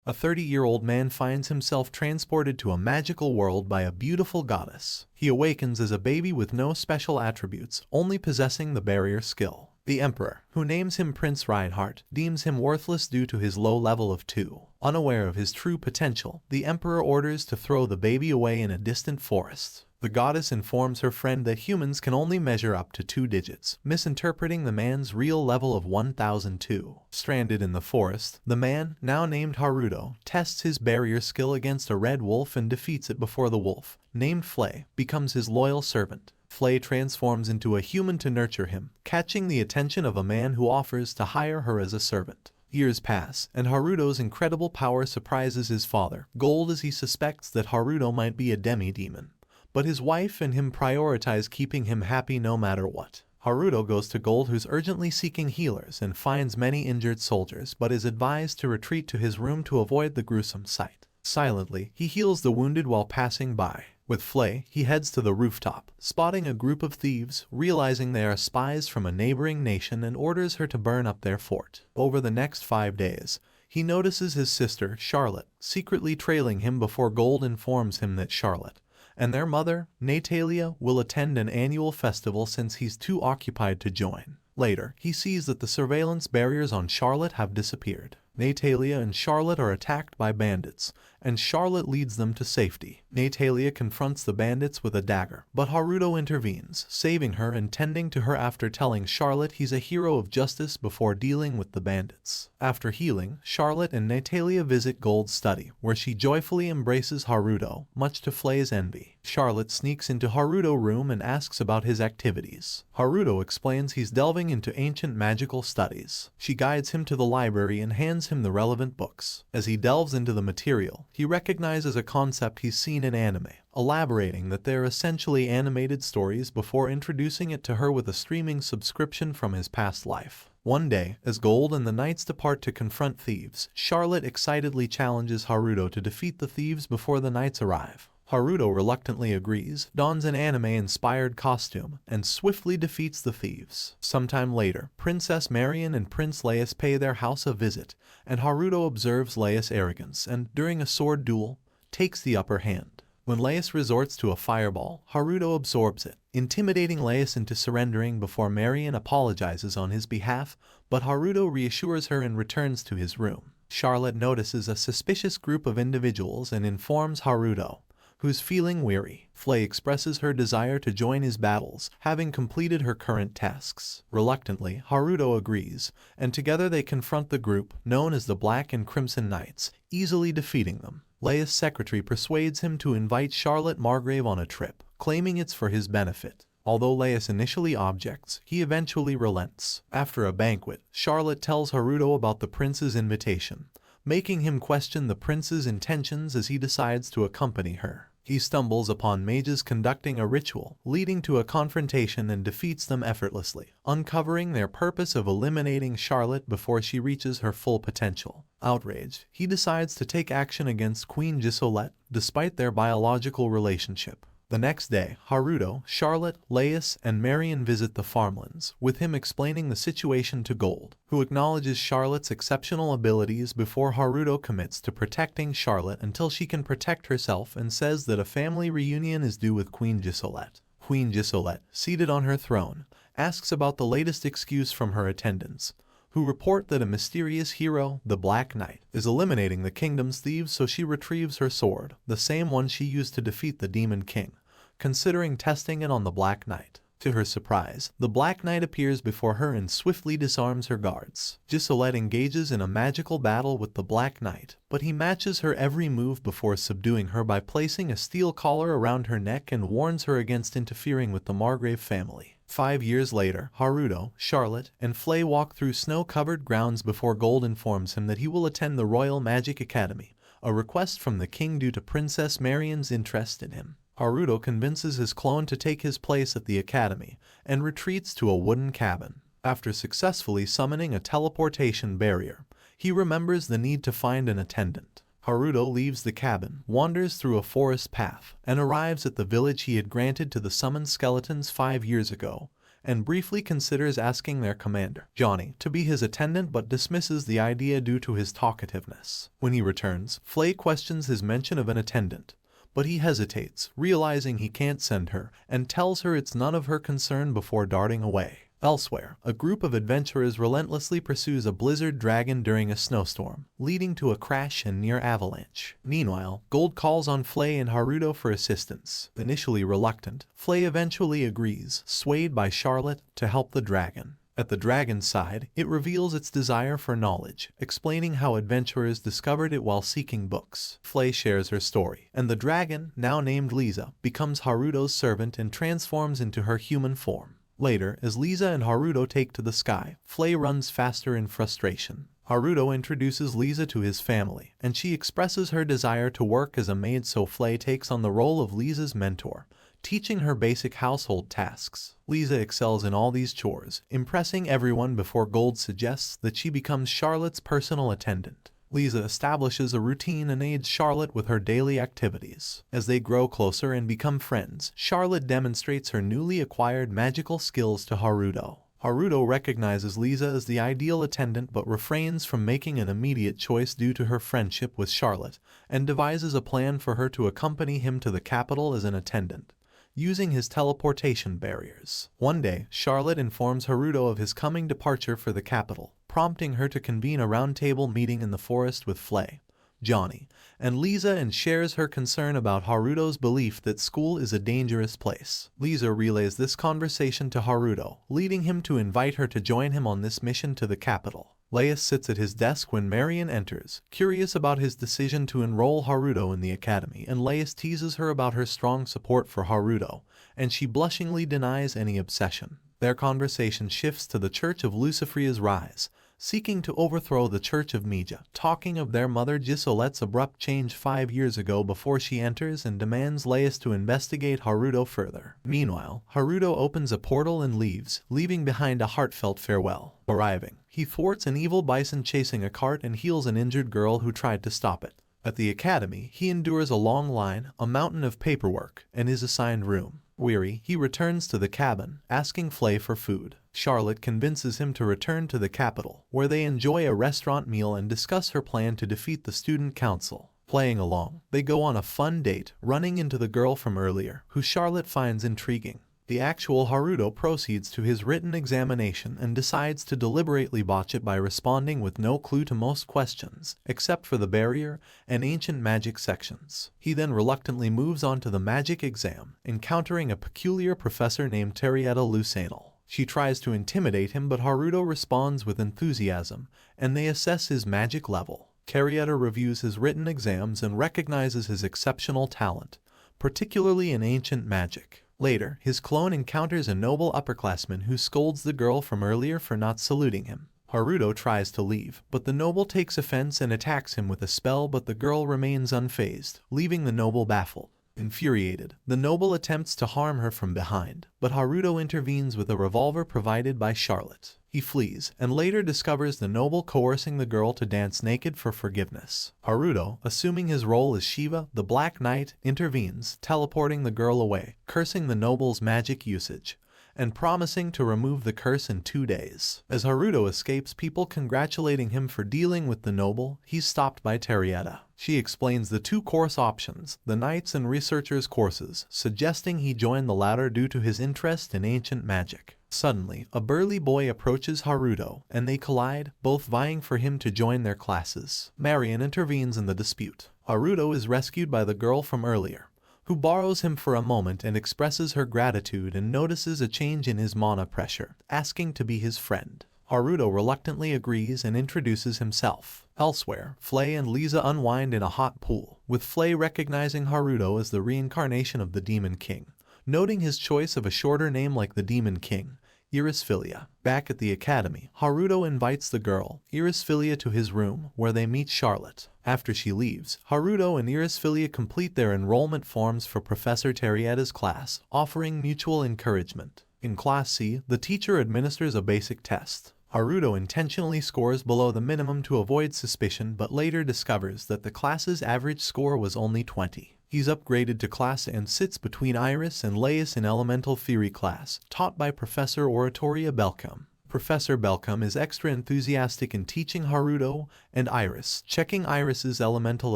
A 30-year-old man finds himself transported to a magical world by a beautiful goddess. He awakens as a baby with no special attributes, only possessing the barrier skill. The Emperor, who names him Prince Reinhardt, deems him worthless due to his low level of 2. Unaware of his true potential, the Emperor orders to throw the baby away in a distant forest. The goddess informs her friend that humans can only measure up to 2 digits, misinterpreting the man's real level of 1002. Stranded in the forest, the man, now named Haruto, tests his barrier skill against a red wolf and defeats it before the wolf, named Flay, becomes his loyal servant. Flay transforms into a human to nurture him, catching the attention of a man who offers to hire her as a servant. Years pass, and Haruto's incredible power surprises his father, Gold, as he suspects that Haruto might be a demi-demon. But his wife and him prioritize keeping him happy no matter what. Haruto goes to Gold, who's urgently seeking healers, and finds many injured soldiers, but is advised to retreat to his room to avoid the gruesome sight. Silently, he heals the wounded while passing by. With Flay, he heads to the rooftop, spotting a group of thieves, realizing they are spies from a neighboring nation, and orders her to burn up their fort. Over the next 5 days, he notices his sister, Charlotte, secretly trailing him before Gold informs him that Charlotte and their mother, Natalia, will attend an annual festival since he's too occupied to join. Later, he sees that the surveillance barriers on Charlotte have disappeared. Natalia and Charlotte are attacked by bandits, and Charlotte leads them to safety. Natalia confronts the bandits with a dagger, but Haruto intervenes, saving her and tending to her after telling Charlotte he's a hero of justice before dealing with the bandits. After healing, Charlotte and Natalia visit Gold's study, where she joyfully embraces Haruto, much to Flay's envy. Charlotte sneaks into Haruto's room and asks about his activities. Haruto explains he's delving into ancient magical studies. She guides him to the library and hands him the relevant books. As he delves into the material, he recognizes a concept he's seen in anime, elaborating that they're essentially animated stories before introducing it to her with a streaming subscription from his past life. One day, as Gold and the knights depart to confront thieves, Charlotte excitedly challenges Haruto to defeat the thieves before the knights arrive. Haruto reluctantly agrees, dons an anime-inspired costume, and swiftly defeats the thieves. Sometime later, Princess Marion and Prince Laius pay their house a visit, and Haruto observes Laius' arrogance and, during a sword duel, takes the upper hand. When Laius resorts to a fireball, Haruto absorbs it, intimidating Laius into surrendering before Marion apologizes on his behalf, but Haruto reassures her and returns to his room. Charlotte notices a suspicious group of individuals and informs Haruto, who's feeling weary. Flay expresses her desire to join his battles, having completed her current tasks. Reluctantly, Haruto agrees, and together they confront the group, known as the Black and Crimson Knights, easily defeating them. Laius' secretary persuades him to invite Charlotte Margrave on a trip, claiming it's for his benefit. Although Laius initially objects, he eventually relents. After a banquet, Charlotte tells Haruto about the prince's invitation, making him question the prince's intentions as he decides to accompany her. He stumbles upon mages conducting a ritual, leading to a confrontation, and defeats them effortlessly, uncovering their purpose of eliminating Charlotte before she reaches her full potential. Outraged, he decides to take action against Queen Gisolette, despite their biological relationship. The next day, Haruto, Charlotte, Laius, and Marion visit the farmlands, with him explaining the situation to Gold, who acknowledges Charlotte's exceptional abilities before Haruto commits to protecting Charlotte until she can protect herself and says that a family reunion is due with Queen Gisolette. Queen Gisolette, seated on her throne, asks about the latest excuse from her attendants, who report that a mysterious hero, the Black Knight, is eliminating the kingdom's thieves, so she retrieves her sword, the same one she used to defeat the Demon King, considering testing it on the Black Knight. To her surprise, the Black Knight appears before her and swiftly disarms her guards. Gisolette engages in a magical battle with the Black Knight, but he matches her every move before subduing her by placing a steel collar around her neck and warns her against interfering with the Margrave family. 5 years later, Haruto, Charlotte, and Flay walk through snow-covered grounds before Gold informs him that he will attend the Royal Magic Academy, a request from the king due to Princess Marion's interest in him. Haruto convinces his clone to take his place at the academy, and retreats to a wooden cabin. After successfully summoning a teleportation barrier, he remembers the need to find an attendant. Haruto leaves the cabin, wanders through a forest path, and arrives at the village he had granted to the summoned skeletons 5 years ago, and briefly considers asking their commander, Johnny, to be his attendant but dismisses the idea due to his talkativeness. When he returns, Flay questions his mention of an attendant, but he hesitates, realizing he can't send her, and tells her it's none of her concern before darting away. Elsewhere, a group of adventurers relentlessly pursues a blizzard dragon during a snowstorm, leading to a crash and near avalanche. Meanwhile, Gold calls on Flay and Haruto for assistance. Initially reluctant, Flay eventually agrees, swayed by Charlotte, to help the dragon. At the dragon's side, it reveals its desire for knowledge, explaining how adventurers discovered it while seeking books. Flay shares her story, and the dragon, now named Lisa, becomes Haruto's servant and transforms into her human form. Later, as Lisa and Haruto take to the sky, Flay runs faster in frustration. Haruto introduces Lisa to his family, and she expresses her desire to work as a maid, so Flay takes on the role of Lisa's mentor, teaching her basic household tasks. Lisa excels in all these chores, impressing everyone before Gold suggests that she becomes Charlotte's personal attendant. Lisa establishes a routine and aids Charlotte with her daily activities. As they grow closer and become friends, Charlotte demonstrates her newly acquired magical skills to Haruto. Haruto recognizes Lisa as the ideal attendant but refrains from making an immediate choice due to her friendship with Charlotte, and devises a plan for her to accompany him to the capital as an attendant, using his teleportation barriers. One day, Charlotte informs Haruto of his coming departure for the capital, prompting her to convene a roundtable meeting in the forest with Flay, Johnny, and Lisa, and shares her concern about Haruto's belief that school is a dangerous place. Lisa relays this conversation to Haruto, leading him to invite her to join him on this mission to the capital. Laius sits at his desk when Marion enters, curious about his decision to enroll Haruto in the academy, and Laius teases her about her strong support for Haruto, and she blushingly denies any obsession. Their conversation shifts to the Church of Luciferia's rise, seeking to overthrow the Church of Mija, talking of their mother Gisolette's abrupt change 5 years ago before she enters and demands Laius to investigate Haruto further. Meanwhile, Haruto opens a portal and leaves, leaving behind a heartfelt farewell. Arriving, he thwarts an evil bison chasing a cart and heals an injured girl who tried to stop it. At the academy, he endures a long line, a mountain of paperwork, and his assigned room. Weary, he returns to the cabin, asking Flay for food. Charlotte convinces him to return to the capital, where they enjoy a restaurant meal and discuss her plan to defeat the student council. Playing along, they go on a fun date, running into the girl from earlier, who Charlotte finds intriguing. The actual Haruto proceeds to his written examination and decides to deliberately botch it by responding with no clue to most questions, except for the barrier and ancient magic sections. He then reluctantly moves on to the magic exam, encountering a peculiar professor named Terrietta Lucanal. She tries to intimidate him, but Haruto responds with enthusiasm, and they assess his magic level. Terrietta reviews his written exams and recognizes his exceptional talent, particularly in ancient magic. Later, his clone encounters a noble upperclassman who scolds the girl from earlier for not saluting him. Haruto tries to leave, but the noble takes offense and attacks him with a spell, but the girl remains unfazed, leaving the noble baffled. Infuriated, the noble attempts to harm her from behind, but Haruto intervenes with a revolver provided by Charlotte. He flees, and later discovers the noble coercing the girl to dance naked for forgiveness. Haruto, assuming his role as Shiva, the Black Knight, intervenes, teleporting the girl away, cursing the noble's magic usage, and promising to remove the curse in 2 days. As Haruto escapes, people congratulating him for dealing with the noble, he's stopped by Terrietta. She explains the 2 course options, the Knights and Researchers courses, suggesting he join the latter due to his interest in ancient magic. Suddenly, a burly boy approaches Haruto, and they collide, both vying for him to join their classes. Marion intervenes in the dispute. Haruto is rescued by the girl from earlier, who borrows him for a moment and expresses her gratitude and notices a change in his mana pressure, asking to be his friend. Haruto reluctantly agrees and introduces himself. Elsewhere, Flay and Lisa unwind in a hot pool, with Flay recognizing Haruto as the reincarnation of the Demon King, noting his choice of a shorter name like the Demon King, Irisfilia. Back at the academy, Haruto invites the girl, Irisfilia, to his room, where they meet Charlotte. After she leaves, Haruto and Irisfilia complete their enrollment forms for Professor Terrietta's class, offering mutual encouragement. In Class C, the teacher administers a basic test. Haruto intentionally scores below the minimum to avoid suspicion, but later discovers that the class's average score was only 20. He's upgraded to class and sits between Iris and Laius in elemental theory class, taught by Professor Oratoria Belcom. Professor Belcom is extra enthusiastic in teaching Haruto and Iris, checking Iris's elemental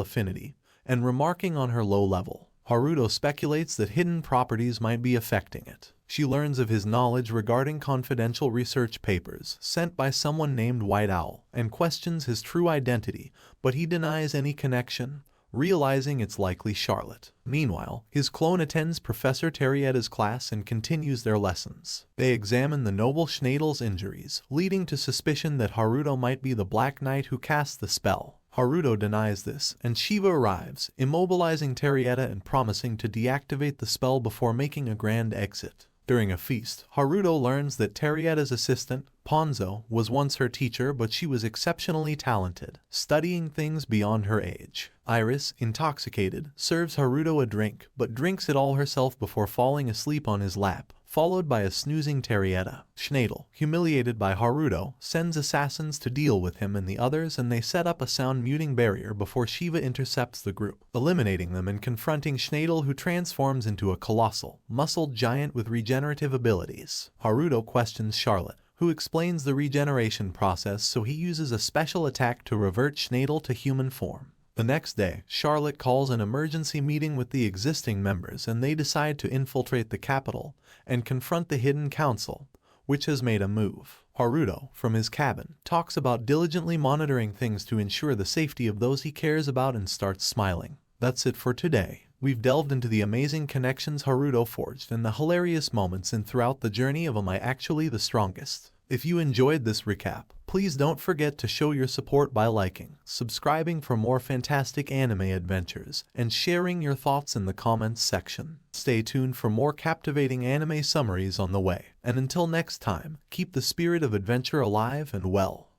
affinity and remarking on her low level. Haruto speculates that hidden properties might be affecting it. She learns of his knowledge regarding confidential research papers sent by someone named White Owl and questions his true identity, but he denies any connection, realizing it's likely Charlotte. Meanwhile, his clone attends Professor Terrietta's class and continues their lessons. They examine the noble Schneidel's injuries, leading to suspicion that Haruto might be the Black Knight who cast the spell. Haruto denies this, and Shiva arrives, immobilizing Terrietta and promising to deactivate the spell before making a grand exit. During a feast, Haruto learns that Terrietta's assistant, Ponzo, was once her teacher, but she was exceptionally talented, studying things beyond her age. Iris, intoxicated, serves Haruto a drink, but drinks it all herself before falling asleep on his lap, followed by a snoozing Terrietta. Schneidel, humiliated by Haruto, sends assassins to deal with him and the others, and they set up a sound-muting barrier before Shiva intercepts the group, eliminating them and confronting Schneidel, who transforms into a colossal, muscled giant with regenerative abilities. Haruto questions Charlotte, who explains the regeneration process, so he uses a special attack to revert Schneidel to human form. The next day, Charlotte calls an emergency meeting with the existing members, and they decide to infiltrate the capital and confront the Hidden Council, which has made a move. Haruto, from his cabin, talks about diligently monitoring things to ensure the safety of those he cares about and starts smiling. That's it for today. We've delved into the amazing connections Haruto forged and the hilarious moments and throughout the journey of Am I Actually the Strongest? If you enjoyed this recap, please don't forget to show your support by liking, subscribing for more fantastic anime adventures, and sharing your thoughts in the comments section. Stay tuned for more captivating anime summaries on the way, and until next time, keep the spirit of adventure alive and well.